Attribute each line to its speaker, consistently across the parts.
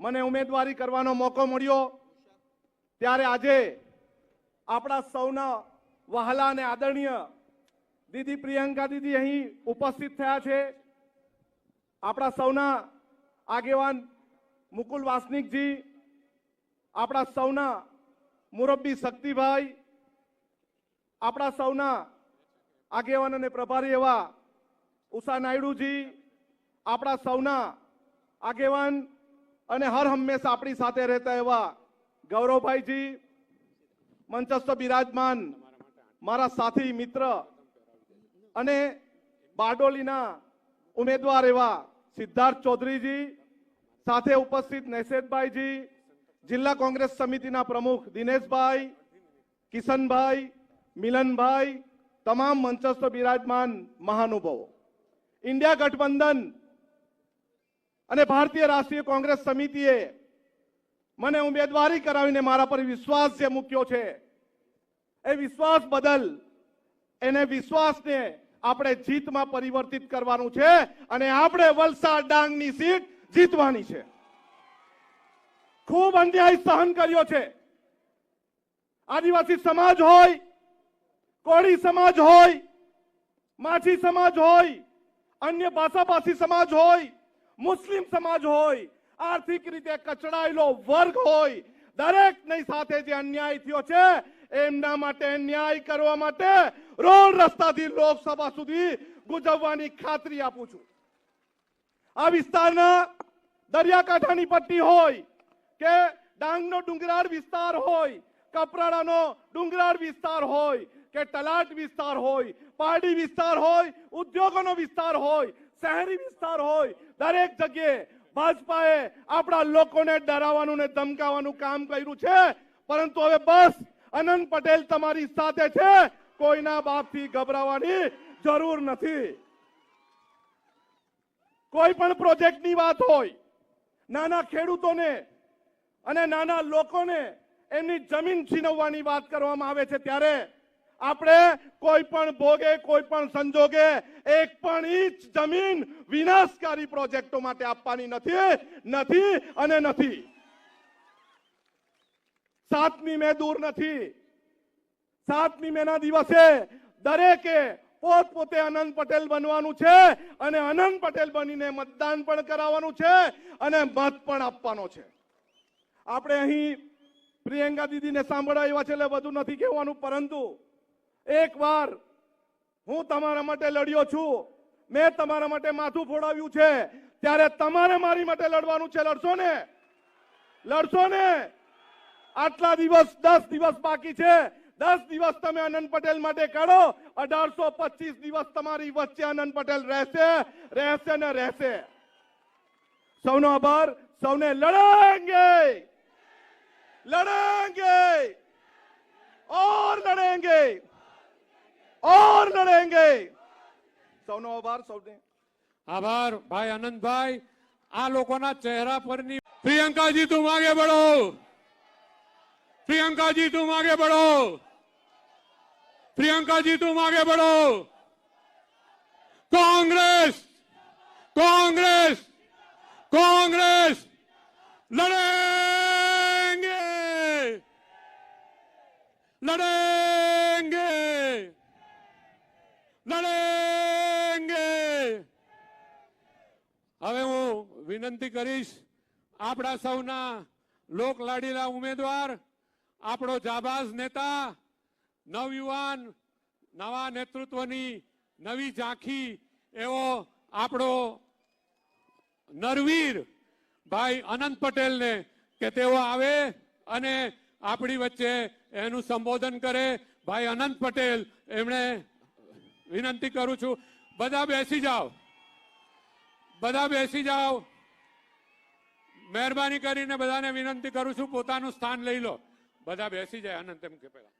Speaker 1: મને ઉમેદવારી કરવાનો મોકો મળ્યો ત્યારે આજે આપણા સૌના વહાલા અને આદરણીય દીદી પ્રિયંકા દીદી અહીં ઉપસ્થિત થયા છે। આપણા સૌના આગેવાન મુકુલ વાસનિકજી, આપણા સૌના મુરબ્બી શક્તિભાઈ, આપણા સૌના આગેવાન અને પ્રભારી એવા ઉષા નાયડુજી, આપણા સૌના આગેવાન અને હર હંમેશા આપણી સાથે રહેતા એવા ગૌરવભાઈજી, મંચસ્થ બિરાજમાન મારા સાથી મિત્ર અને બારડોલીના ઉમેદવાર એવા સિદ્ધાર્થ ચૌધરીજી, સાથે ઉપસ્થિત નૈસેદભાઈજી, જિલ્લા કોંગ્રેસ સમિતિના પ્રમુખ દિનેશભાઈ, કિશનભાઈ, મિલનભાઈ, તમામ મંચસ્થ બિરાજમાન મહાનુભાવો, ઇન્ડિયા ગઠબંધન અને ભારતીય રાષ્ટ્રીય કોંગ્રેસ સમિતિએ મને ઉમેદવારી કરાવીને મારા પર વિશ્વાસ જે મૂક્યો છે એ વિશ્વાસ બદલ એને વિશ્વાસને આપણે જીતમાં પરિવર્તિત કરવાનું છે અને આપણે વલસાડ ડાંગની સીટ જીતવાની છે। ખૂબ અન્યાય સહન કર્યો છે। આદિવાસી સમાજ હોય, કોળી સમાજ હોય, માછી સમાજ હોય, અન્ય ભાષાભાષી સમાજ હોય, મુસ્લિમ સમાજ હોય, આર્થિક રીતે કચડાયેલો વર્ગ હોય, દરેકની સાથે જે અન્યાય થયો છે એમના માટે ન્યાય કરવા માટે રોડ રસ્તાથી લોકસભા સુધી ગુજરવાની ખાતરી આપું છું। આ વિસ્તારના દરિયાકાંઠાની પટ્ટી હોય કે ડાંગનો ડુંગરાળ વિસ્તાર હોય, કપરાડાનો ડુંગરાળ વિસ્તાર હોય કે તલાટ વિસ્તાર હોય, પારડી વિસ્તાર હોય, ઉદ્યોગોનો વિસ્તાર હોય, શહેરી વિસ્તાર હોય, દરેક જગ્યાએ ભાજપાએ આપણા લોકોને ડરાવવાનું ને ધમકાવવાનું કામ કર્યું છે। પરંતુ હવે બસ અનંત પટેલ તમારી સાથે છે, કોઈના બાપથી ગભરાવાની જરૂર નથી। કોઈ પણ પ્રોજેક્ટની વાત હોય, નાના ખેડૂતોને અને નાના લોકોને એમની જમીન છીનવવાની વાત કરવામાં આવે છે ત્યારે આપણે કોઈ પણ ભોગે, કોઈ પણ સંજોગે એક પણ ઇંચ જમીન વિનાશકારી પ્રોજેક્ટો માટે આપવાની નથી અને નથી। 7મી મે દૂર નથી। 7મી મેના દિવસે દરેકે પોતપોતે અનંત પટેલ બનવાનું છે અને અનંત પટેલ બનીને મતદાન પણ કરાવવાનું છે અને મત પણ આપવાનો છે। આપણે અહીં પ્રિયંકા દીદીને સાંભળવા આવ્યા છે એટલે બધું નથી કહેવાનું, પરંતુ એકવાર હું તમારા માટે લડ્યો છું, મેં તમારા માટે માથું ફોડાવ્યું છે, ત્યારે તમારે મારી માટે લડવાનું છે। લડશો ને? લડશો ને? આટલા દિવસ 10 દિવસ બાકી છે, 10 દિવસ તમે અનંત પટેલ માટે કાઢો, 1825 દિવસ તમારી વચ્ચે અનંત પટેલ રહેશે ને રહેશે। સૌનો આભાર। સૌને લડેંગે और लड़ेंगे। સૌનો આભાર। સૌને
Speaker 2: આભાર ભાઈ આનંદભાઈ। આ લોકોના ચહેરા પરની પ્રિયંકાજી તુમ આગે बढ़ो, प्रियंका जी तुम आगे बढ़ो, प्रियंका जी तुम आगे बढ़ो। कांग्रेस कांग्रेस कांग्रेस लड़ेंगे लड़ेंगे लड़ेंगे। હવે હું વિનંતી કરીશ આપણા સૌના લોકલાડીલા ઉમેદવાર, આપણો જાબાઝ નેતા, નવયુવાન, નવા નેતૃત્વની નવી ઝાંખી એવો આપણો નરવીર ભાઈ અનંત પટેલને કે તેઓ આવે અને આપણી વચ્ચે એનું સંબોધન કરે। ભાઈ અનંત પટેલ, એમણે વિનંતી કરું છું, બધા બેસી જાઓ, બધા બેસી જાઓ। મહેરબાની કરીને બધાને વિનંતી કરું છું પોતાનું સ્થાન લઈ લો। બધા બેસી જાય। અનંત એમ કે પહેલા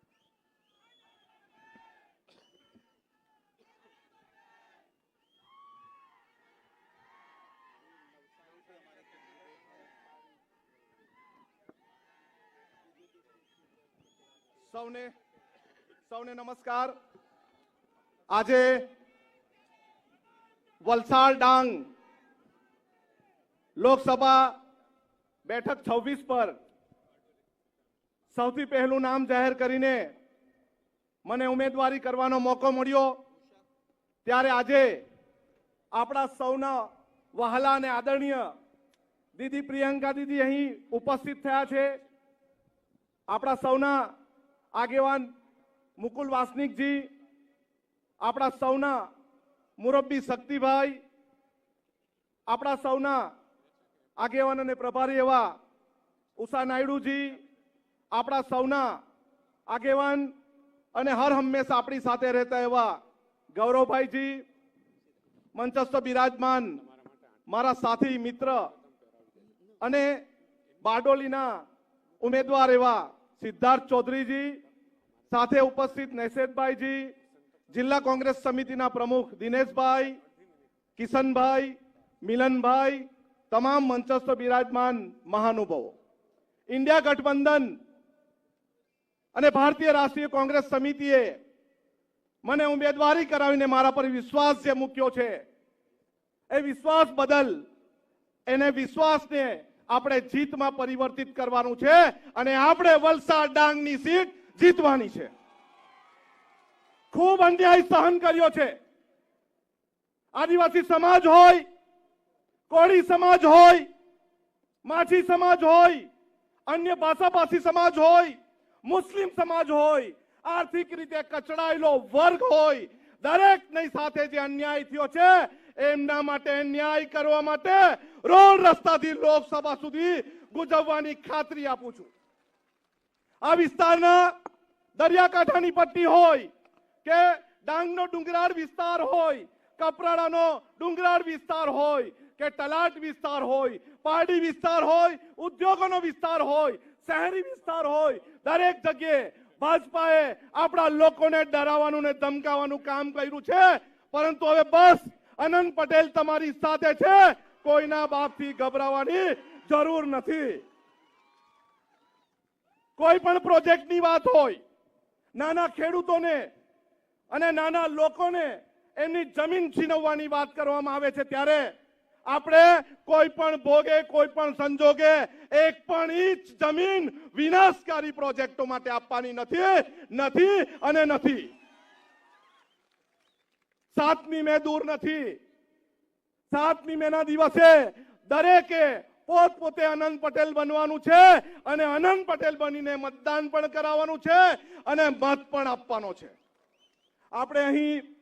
Speaker 1: સૌને નમસ્કાર। આજે વલસાડ ડાંગ લોકસભા બેઠક 26 પર સૌથી પહેલું નામ જાહેર કરીને મને ઉમેદવારી કરવાનો મોકો મળ્યો, ત્યારે આજે આપણા સૌના વહાલા અને આદરણીય દીદી પ્રિયંકા દીદી અહીં ઉપસ્થિત થયા છે. આપણા સૌના આગેવાન મુકુલ વાસનિકજી, આપણા સૌના મુરબ્બી શક્તિભાઈ, આપણા સૌના આગેવાન અને પ્રભારી એવા ઉષા નાયડુજી, આપણા સૌના આગેવાન અને હર હંમેશા આપણી સાથે રહેતા એવા ગૌરવભાઈજી, મંચસ્થ બિરાજમાન મારા સાથી મિત્ર અને બારડોલીના ઉમેદવાર એવા સિદ્ધાર્થ ચૌધરીજી, સાથે ઉપસ્થિત નૈસેદભાઈજી, જિલ્લા કોંગ્રેસ સમિતિના પ્રમુખ દિનેશભાઈ, કિશનભાઈ, મિલનભાઈ, તમામ મંચસ્થ બિરાજમાન મહાનુભાવો, ઇન્ડિયા ગઠબંધન અને ભારતીય રાષ્ટ્રીય કોંગ્રેસ સમિતિએ મને ઉમેદવારી કરાવીને મારા પર વિશ્વાસ જે મૂક્યો છે, એ વિશ્વાસ બદલ એને વિશ્વાસને આપણે જીતમાં પરિવર્તિત કરવાનું છે અને આપણે વલસાડ ડાંગની સીટ જીતવાની છે. ખૂબ અન્યાય સહન કર્યો છે. આદિવાસી સમાજ હોય, કોળી સમાજ હોય, માછી સમાજ હોય, અન્ય ભાષાભાષી સમાજ હોય, મુસ્લિમ સમાજ હોય, આર્થિક રીતે કચડાયેલો વર્ગ હોય, દરેકની સાથે જે અન્યાય થયો છે એમના માટે ન્યાય કરવા માટે રોડ રસ્તાથી લોકસભા સુધી ગુજરવાની ખાતરી આપું છું. આ વિસ્તારના દરિયાકાંઠાની પટ્ટી હોય કે ડાંગનો ડુંગરાળ વિસ્તાર હોય, કપરાડાનો ડુંગરાળ વિસ્તાર હોય કે તલાટ વિસ્તાર હોય, પારડી વિસ્તાર હોય, ઉદ્યોગોનો વિસ્તાર હોય, શહેરી વિસ્તાર હોય, દરેક જગ્યાએ ભાજપાએ આપણા લોકોને ડરાવવાનું ને ધમકાવવાનું કામ કર્યું છે. પરંતુ હવે બસ, આનંદ પટેલ તમારી સાથે છે, કોઈના બાપથી ગભરાવાની જરૂર નથી. કોઈ પણ પ્રોજેક્ટની વાત હોય, નાના ખેડૂતોને અને નાના લોકોને એમની જમીન છીનવવાની વાત કરવામાં આવે છે, ત્યારે આપણે કોઈ પણ ભોગે, કોઈ પણ સંજોગે એક પણ ઇંચ જમીન વિનાશકારી પ્રોજેક્ટો માટે આપવાની નથી અને નથી. 7મી મે દૂર નથી. 7મી મેના દિવસે દરેકે પોતપોતે આનંદ પટેલ બનવાનું છે અને આનંદ પટેલ બનીને મતદાન પણ કરાવવાનું છે અને મત પણ આપવાનો છે. આપણે અહીં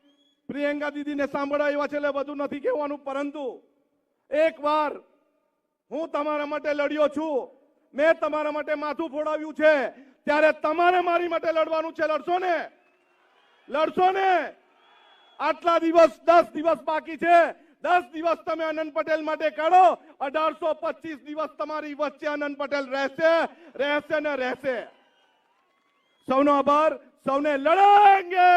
Speaker 1: પ્રિયંકા દીદીને સાંભળવા આવ્યા છે એટલે બધું નથી કહેવાનું, પરંતુ એકવાર હું તમારા માટે લડ્યો છું, મેં તમારા માટે માથું ફોડાવ્યું છે, ત્યારે તમારે મારી માટે લડવાનું છે. લડશો ને? લડશો ને? આટલા દિવસ 10 દિવસ બાકી છે. 10 દિવસ તમે આનંદ પટેલ માટે કાઢો. 1825 દિવસ તમારી વચ્ચે આનંદ પટેલ રહેશે ને રહેશે. સૌનો આભાર. સૌને લડેંગે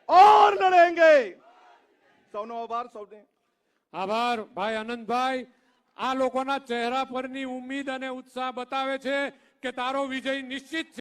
Speaker 1: और लड़ेंगे. સૌનો આભાર. સૌને
Speaker 2: આભાર ભાઈ આનંદભાઈ. આ લોકોના ચહેરા પરની ઉમ્મીદ અને ઉત્સાહ બતાવે છે કે તારો વિજય નિશ્ચિત છે.